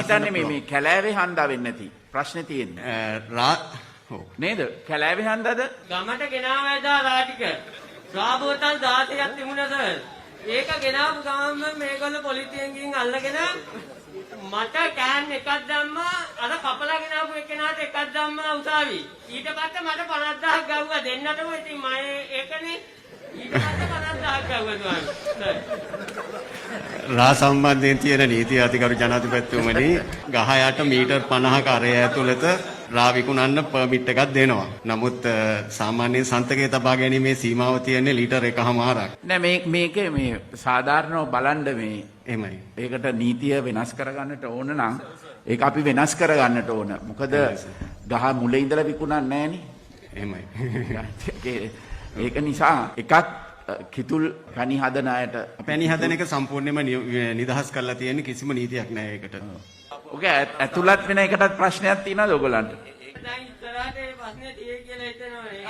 හිතන්නේ මේ කැලෑවේ හන්දා වෙන්නේ නැති ප්‍රශ්නේ තියෙන්නේ. නේද? කැලෑවේ හන්දාද? ගමට ගෙනාවැදා රාටික. ස්වාබෝතල් 16ක් තිබුණා සර්. ඒක ගෙනාවු ගමන් මේගොල්ලෝ පොලිසියෙන් අල්ලගෙන මට කෑන් එකක් දැම්මා අර කපලා ගෙනාවු එක්කෙනාට එකක් දැම්මා උසාවි. ඊට පස්සේ මට 50000ක් ගව්වා දෙන්නටම. ඉතින් මම ඒකනේ ඊට පස්සේ 50000ක් ගව්වා රා සම්බන්ධයෙන් තියෙන නීති අධිකරු ජනාධිපතිතුමනි ගහ යට මීටර් 50ක අරය ඇතුළත රා විකුණන්න පර්මිට් එකක් දෙනවා. නමුත් සාමාන්‍ය සන්තකයේ තබා ගැනීමේ සීමාව තියෙන්නේ ලීටර් 1.5ක්. නෑ මේකේ මේ සාධාරණව බලන්න මේ එහෙමයි. ඒකට නීතිය වෙනස් කරගන්නට ඕන නම් ඒක අපි වෙනස් කරගන්නට ඕන. මොකද ගහ මුලින් ඉඳලා විකුණන්නේ නෑනේ. එහෙමයි. ඒක නිසා එකක් කිතුල් පැණි හදන අයට පැණි හදන එක සම්පූර්ණයෙන්ම නිදහස් කරලා තියෙන කිසිම නීතියක් නැහැ ඒකට. ඔක ඇතුළත් වෙන එකටත් ප්‍රශ්නයක් තියෙනවද ඔයගලන්ට? දැන් ඉස්සරහට මේ ප්‍රශ්නේ තියෙයි කියලා හිතනවනේ.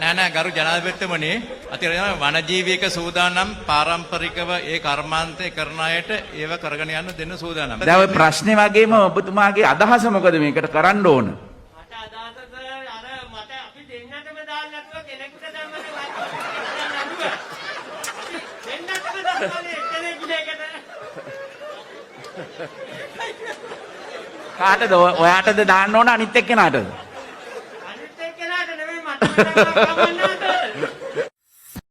නෑ ගරු ජනාධිපතිතුමනි අතිරේක වනජීවීක සූදානම් පාරම්පරිකව ඒ කර්මාන්තය කරන අයට ඒව කරගෙන යන්න දෙන්න සූදානම්. දැන් ඔය ප්‍රශ්නේ වගේම ඔබතුමාගේ අදහස මොකද මේකට කරන්න ඕන? මට අදහස අර මට අපි දෙන්නටම දාන්න නැතුව කෙනෙකුට දැම්මම දෙන්නටම දාන්නේ කෙනෙක් දෙකට. කාටද ඔයාටද දාන්න ඕන අනිත් එක්කෙනාටද? අනිත් එක්කෙනාට නෙමෙයි මට